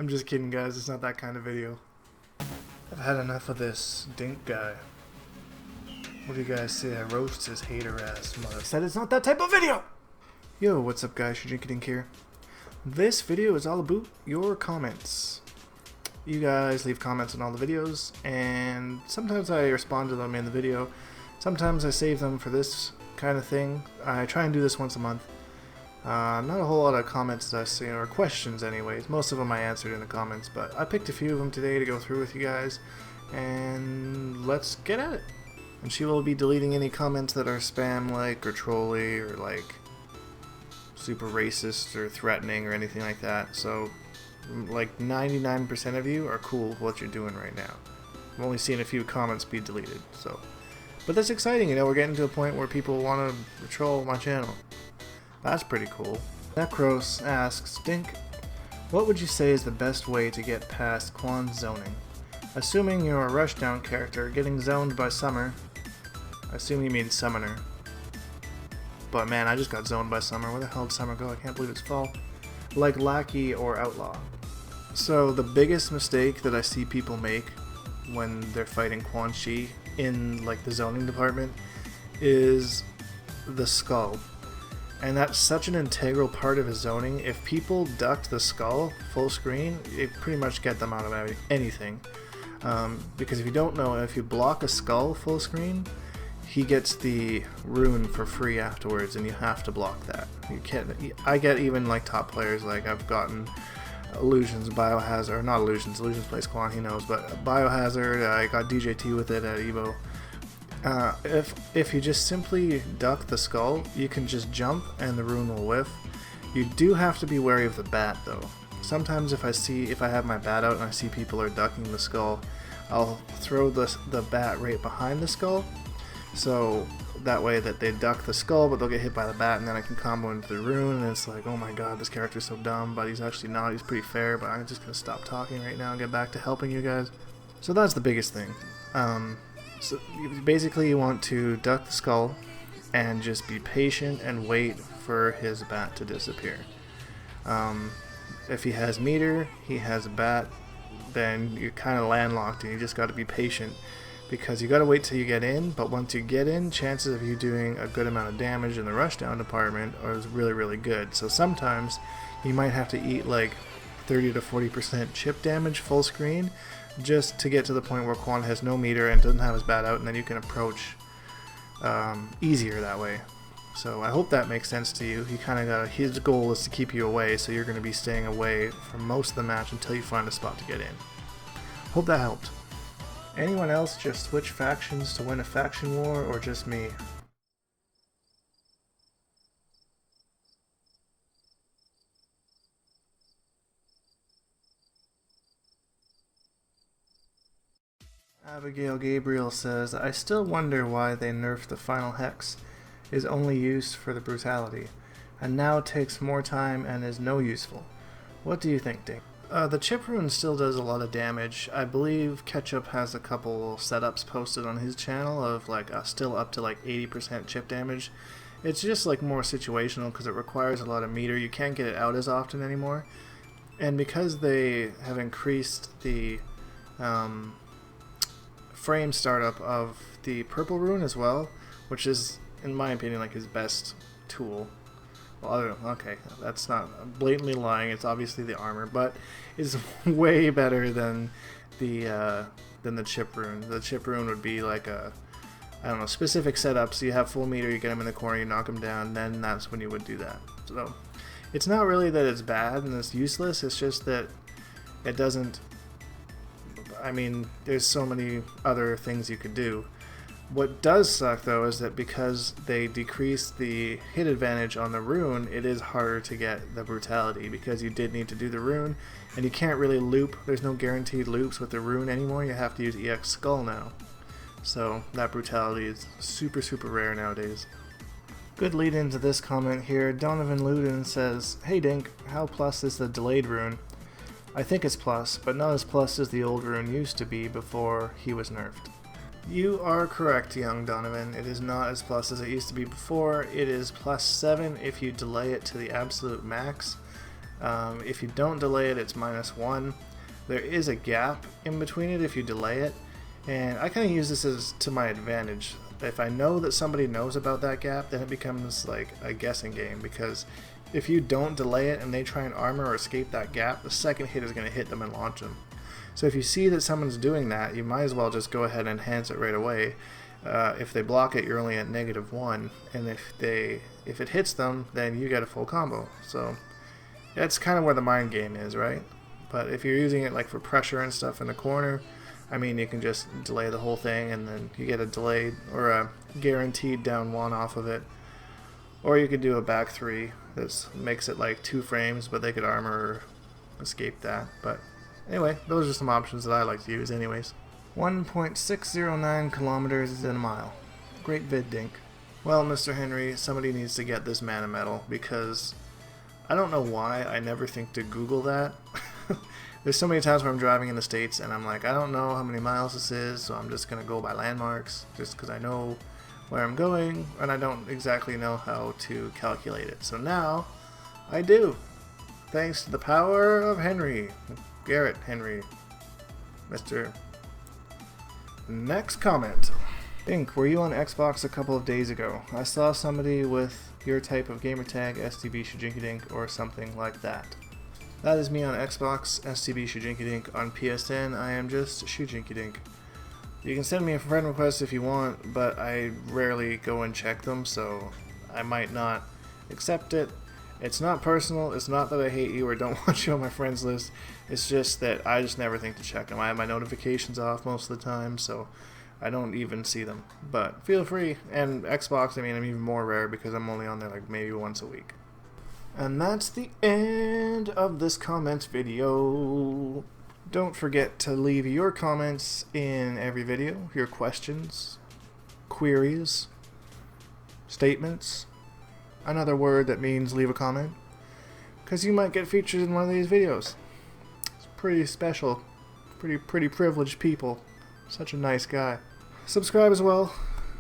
I'm just kidding, guys. It's not that kind of video. I've had enough of this Dink guy. What do you guys say? I roast his hater ass mother. Said it's not that type of video! Yo, what's up, guys? Shujinkydink here. This video is all about your comments. You guys leave comments on all the videos, and sometimes I respond to them in the video. Sometimes I save them for this kind of thing. I try and do this once a month. Not a whole lot of comments that I've seen, or questions anyways. Most of them I answered in the comments, but I picked a few of them today to go through with you guys, and let's get at it. And she will be deleting any comments that are spam-like, or trolly, or like super racist, or threatening, or anything like that. So, like 99% of you are cool with what you're doing right now. I've only seen a few comments be deleted, so. But that's exciting, you know, we're getting to a point where people want to troll my channel. That's pretty cool. Necros asks, Dink, what would you say is the best way to get past Quan's zoning? Assuming you're a rushdown character getting zoned by Summer. I assume you mean Summoner. But man, I just got zoned by Summer. Where the hell did Summer go? I can't believe it's fall. Like Lackey or Outlaw. So the biggest mistake that I see people make when they're fighting Quan Chi in like the zoning department is the skull. And that's such an integral part of his zoning. If people ducked the skull full screen, it pretty much get them out of anything. Because if you don't know, if you block a skull full screen, he gets the Rune for free afterwards, and you have to block that. You can't. I get even like top players, like I've gotten Illusions, Biohazard, or not Illusions. Illusions plays Quan, he knows, but Biohazard. I got DJT with it at Evo. If you just simply duck the skull, you can just jump and the Rune will whiff. You do have to be wary of the bat though. Sometimes if I have my bat out and I see people are ducking the skull, I'll throw the bat right behind the skull, so that way that they duck the skull but they'll get hit by the bat, and then I can combo into the Rune, and it's like, oh my god, this character's so dumb, but he's actually not. He's pretty fair, but I'm just gonna stop talking right now and get back to helping you guys. So that's the biggest thing. So basically you want to duck the skull and just be patient and wait for his bat to disappear. If he has meter, he has a bat, then you're kind of landlocked and you just got to be patient, because you got to wait till you get in, but once you get in, chances of you doing a good amount of damage in the rushdown department are really, really good. So sometimes you might have to eat like 30 to 40% chip damage full screen just to get to the point where Quan has no meter and doesn't have his bat out, and then you can approach easier that way. So I hope that makes sense to you. He kind of got his goal is to keep you away, so you're going to be staying away for most of the match until you find a spot to get in. Hope that helped. Anyone else just switch factions to win a faction war, or just me? Abigail Gabriel says, I still wonder why they nerfed the final hex, is only used for the brutality, and now takes more time and is no useful. What do you think, Dink? The chip rune still does a lot of damage. I believe Ketchup has a couple setups posted on his channel of like still up to like 80% chip damage. It's just like more situational because it requires a lot of meter. You can't get it out as often anymore. And because they have increased the frame startup of the purple rune as well, which is in my opinion like his best tool. Well, I don't know. Okay, that's not blatantly lying. It's obviously the armor, but it's way better than the chip rune. The chip rune would be like a, I don't know, specific setup. So you have full meter, you get him in the corner, you knock him down, then that's when you would do that. So it's not really that it's bad and it's useless. It's just that it doesn't. I mean, there's so many other things you could do. What does suck though is that because they decreased the hit advantage on the Rune, it is harder to get the brutality, because you did need to do the Rune, and you can't really loop. There's no guaranteed loops with the Rune anymore. You have to use EX Skull now. So that brutality is super, super rare nowadays. Good lead into this comment here. Donovan Luden says, hey Dink, how plus is the delayed Rune? I think it's plus, but not as plus as the old Rune used to be before he was nerfed. You are correct, young Donovan. It is not as plus as it used to be before. It is plus 7 if you delay it to the absolute max. If you don't delay it, it's -1. There is a gap in between it if you delay it, and I kind of use this as to my advantage. If I know that somebody knows about that gap, then it becomes like a guessing game, because if you don't delay it and they try and armor or escape that gap, the second hit is going to hit them and launch them. So if you see that someone's doing that, you might as well just go ahead and enhance it right away. If they block it, you're only at -1, and if it hits them, then you get a full combo. So that's kind of where the mind game is, right? But if you're using it like for pressure and stuff in the corner, I mean, you can just delay the whole thing and then you get a delayed or a guaranteed down 1 off of it. Or you could do a back 3. This makes it like 2 frames, but they could armor or escape that. But anyway, those are some options that I like to use anyways. 1.609 kilometers in a mile. Great vid, Dink. Well, Mr. Henry, somebody needs to get this man a medal, because I don't know why I never think to Google that. There's so many times where I'm driving in the States and I'm like, I don't know how many miles this is, so I'm just going to go by landmarks just because I know where I'm going and I don't exactly know how to calculate it. So now I do, thanks to the power of Henry. Garrett Henry. Mr. Next comment. Dink, were you on Xbox a couple of days ago? I saw somebody with your type of gamertag, STB Shujinkydink or something like that. That is me on Xbox, STB Shujinkydink. On PSN, I am just Shujinkydink. You can send me a friend request if you want, but I rarely go and check them, so I might not accept it. It's not personal, it's not that I hate you or don't want you on my friends list, it's just that I just never think to check them. I have my notifications off most of the time, so I don't even see them. But feel free, and Xbox, I mean, I'm even more rare because I'm only on there like maybe once a week. And that's the end of this comments video. Don't forget to leave your comments in every video, your questions, queries, statements, another word that means leave a comment, because you might get featured in one of these videos. It's pretty special, pretty privileged people. Such a nice guy. Subscribe as well,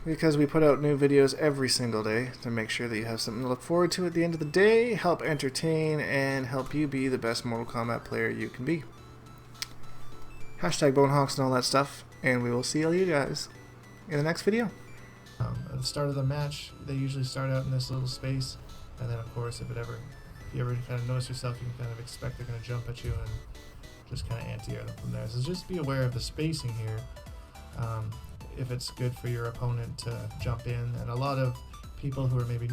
because we put out new videos every single day to make sure that you have something to look forward to at the end of the day, help entertain, and help you be the best Mortal Kombat player you can be. Hashtag Bonehawks and all that stuff, and we will see all you guys in the next video. At the start of the match, they usually start out in this little space, and then of course if you ever kind of notice yourself, you can kind of expect they're going to jump at you and just kind of anti-air them from there. So just be aware of the spacing here. If it's good for your opponent to jump in, and a lot of people who are maybe